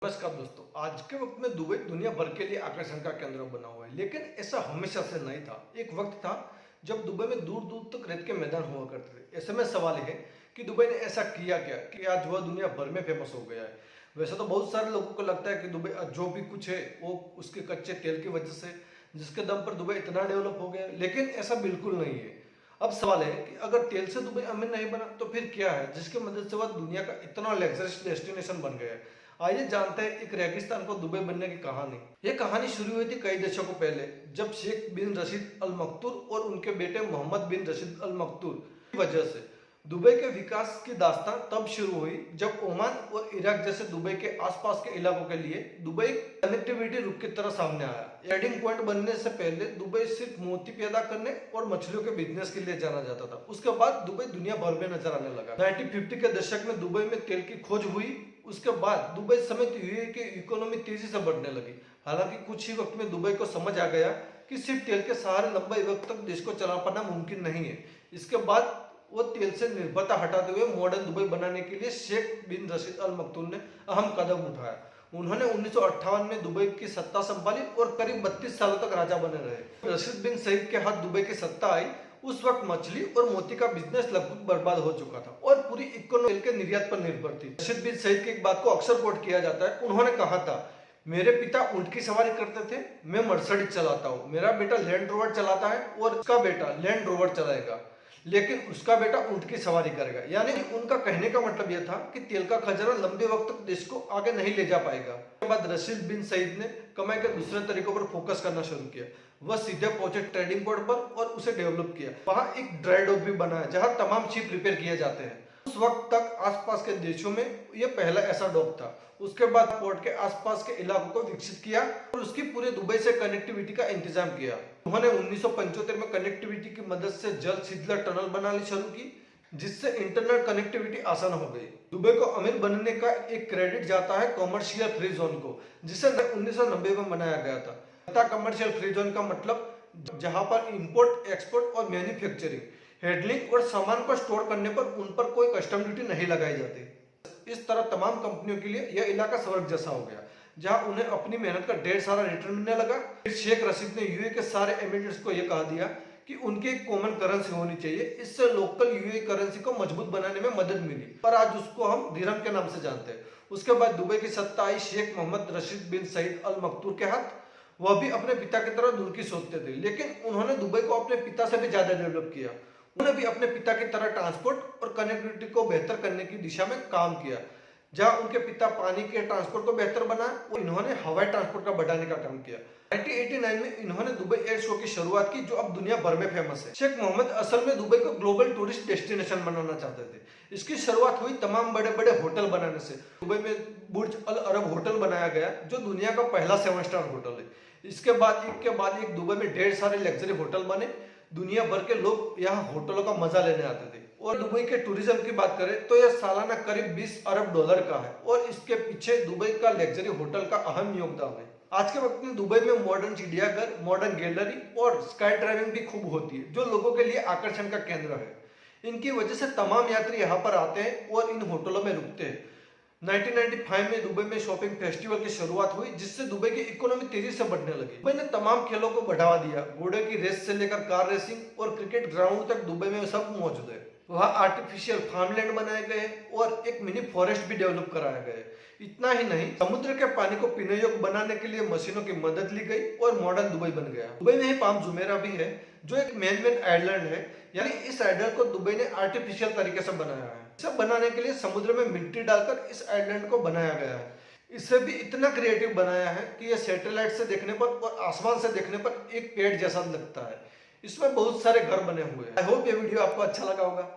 नमस्कार दोस्तों, आज के वक्त में दुबई दुनिया भर के लिए आकर्षण का केंद्र बना हुआ है। लेकिन ऐसा हमेशा से नहीं था। एक वक्त था जब दुबई में दूर दूर तक रेत के मैदान हुआ करते थे। ऐसे में सवाल है कि दुबई ने ऐसा किया क्या कि आज वह दुनिया भर में फेमस हो गया है। वैसे तो बहुत सारे लोगों को लगता है कि दुबई जो भी कुछ है वो उसके कच्चे तेल की वजह से, जिसके दम पर दुबई इतना डेवलप हो गया है। लेकिन ऐसा बिल्कुल नहीं है। अब सवाल है कि अगर तेल से दुबई अमीर नहीं बना तो फिर क्या है जिसकी मदद से वह दुनिया का इतना लग्जरियस डेस्टिनेशन बन गया है। आइए जानते हैं एक रेगिस्तान को दुबई बनने की कहानी। ये कहानी शुरू हुई थी कई दशकों पहले, जब शेख बिन रशीद अल मकतूर और उनके बेटे मोहम्मद बिन रशीद अल मकतूर की वजह से दुबई के विकास की दास्तान तब शुरू हुई जब ओमान और इराक जैसे दुबई के आसपास के इलाकों के लिए दुबई कनेक्टिविटी रूट की तरह सामने आया। ट्रेडिंग पॉइंट बनने से पहले दुबई सिर्फ मोती पैदा करने और मछलियों के बिजनेस के लिए जाना जाता था। उसके बाद दुबई दुनिया भर में नजर आने लगा। 1950 के दशक में दुबई में तेल की खोज हुई। उसके बाद दुबई समेत यूएई की इकोनॉमी तेजी से बढ़ने लगी। हालांकि कुछ ही वक्त में दुबई को समझ आ गया कि सिर्फ तेल के सहारे लंबे वक्त तक देश को चला पाना मुमकिन नहीं है। इसके बाद वो तेल से निर्भरता हटाते हुए मॉडर्न दुबई बनाने के लिए शेख बिन रशीद अल मकतूम ने अहम कदम उठाया। उन्होंने 1958 में दुबई की सत्ता संभाली और करीब 32 सालों तक राजा बने रहे। रशीद बिन सईद के हाथ दुबई की सत्ता आई। उस वक्त मछली और मोती का बिजनेस लगभग बर्बाद हो चुका था और पूरी इकोनॉमी तेल के निर्यात पर निर्भर थी। रशीद बिन सईद की एक बात को अक्सर कोट किया जाता है। उन्होंने कहा था, मेरे पिता ऊंट की सवारी करते थे, मैं मर्सिडीज चलाता हूँ। मेरा बेटा लैंड रोवर चलाता है और उसका बेटा लैंड रोवर चलाएगा, लेकिन उसका बेटा ऊंट की सवारी करेगा। यानी उनका कहने का मतलब यह था कि तेल का खजाना लंबे वक्त तक देश को आगे नहीं ले जा पाएगा। उसके बाद रशीद बिन सईद ने कमाई के दूसरे तरीकों पर फोकस करना शुरू किया। वह सीधे पहुंचे ट्रेडिंग पोर्ट पर और उसे डेवलप किया। वहां एक ड्राई डॉक भी बनाया जहां तमाम शिप रिपेयर किए जाते हैं। उस वक्त तक आसपास के देशों में यह पहला ऐसा डॉक था। उसके बाद पोर्ट के आसपास के इलाकों को विकसित किया और उसकी पूरे दुबई से कनेक्टिविटी का इंतजाम किया। उन्होंने 1975 में कनेक्टिविटी की मदद से जल शीतलक टनल बनानी शुरू की, जिससे इंटरनेट कनेक्टिविटी आसान हो गई। दुबई को अमीर बनने का एक क्रेडिट जाता है कॉमर्शियल फ्री जोन को, जिसे 1990 में बनाया गया था। कमर्शियल फ्री जोन का मतलब जहां पर इंपोर्ट, एक्सपोर्ट और मैन्युफैक्चरिंग, हैंडलिंग और सामान को स्टोर करने पर उन पर कोई कस्टम ड्यूटी नहीं लगाई जाती। इस तरह तमाम कंपनियों के लिए यह इलाका स्वर्ग जैसा हो गया, जहां उन्हें अपनी मेहनत का ढेर सारा रिटर्न मिलने लगा। फिर शेख रशीद ने यूएई के सारे एमिरेट्स को यह कहा दिया कि उनकी एक कॉमन करेंसी होनी चाहिए। इससे लोकल यूएई करेंसी को मजबूत बनाने में मदद मिली और आज उसको हम दिरहम के नाम से जानते हैं। उसके बाद दुबई की सत्ता आई शेख मोहम्मद रशीद बिन सईद अल मकतूर के हाथ। वह भी अपने पिता की तरह दूर की सोचते थे, लेकिन उन्होंने दुबई को अपने पिता से भी ज्यादा डेवलप किया। उन्होंने भी अपने पिता की तरह ट्रांसपोर्ट और कनेक्टिविटी को बेहतर करने की दिशा में काम किया। जहां उनके पिता पानी के ट्रांसपोर्ट को बेहतर बनाया और इन्होंने हवाई ट्रांसपोर्ट का बढ़ाने का काम किया। 1989 में इन्होंने दुबई एयर शो की शुरुआत की, जो अब दुनिया भर में फेमस है। शेख मोहम्मद असल में दुबई को ग्लोबल टूरिस्ट डेस्टिनेशन बनाना चाहते थे। इसकी शुरुआत हुई तमाम बड़े बड़े होटल बनाने से। दुबई में बुर्ज अल अरब होटल बनाया गया, जो दुनिया का पहला 7 स्टार होटल है। इसके बाद एक दुबई में ढेर सारे लग्जरी होटल बने। दुनिया भर के लोग यहाँ होटलों का मजा लेने आते थे। और दुबई के टूरिज्म की बात करें तो यह सालाना करीब 20 अरब डॉलर का है और इसके पीछे दुबई का लग्जरी होटल का अहम योगदान है। आज के वक्त में दुबई में मॉडर्न चिड़ियाघर, मॉडर्न गैलरी और स्काई ड्राइविंग भी खूब होती है, जो लोगों के लिए आकर्षण का केंद्र है। इनकी वजह से तमाम यात्री यहाँ पर आते हैं और इन होटलों में रुकते हैं। 1995 में दुबई में शॉपिंग फेस्टिवल की शुरुआत हुई, जिससे दुबई की इकोनॉमी तेजी से बढ़ने लगी। दुबई ने तमाम खेलों को बढ़ावा दिया। घोड़े की रेस से लेकर कार रेसिंग और क्रिकेट ग्राउंड तक दुबई में सब मौजूद है। वहाँ आर्टिफिशियल फार्मलैंड बनाए गए और एक मिनी फॉरेस्ट भी डेवलप कराया गया। इतना ही नहीं, समुद्र के पानी को पीने योग्य बनाने के लिए मशीनों की मदद ली गई और मॉडर्न दुबई बन गया। दुबई में ही पाम जुमेरा भी है, जो एक मैन आइलैंड है। यानी इस आइलैंड को दुबई ने आर्टिफिशियल तरीके से बनाया है। इसे बनाने के लिए समुद्र में मिट्टी डालकर इस आइलैंड को बनाया गया है। इसे भी इतना क्रिएटिव बनाया है कि यह सैटेलाइट से देखने पर और आसमान से देखने पर एक पेड़ जैसा लगता है। इसमें बहुत सारे घर बने हुए हैं। आई होप ये वीडियो आपको अच्छा लगा होगा।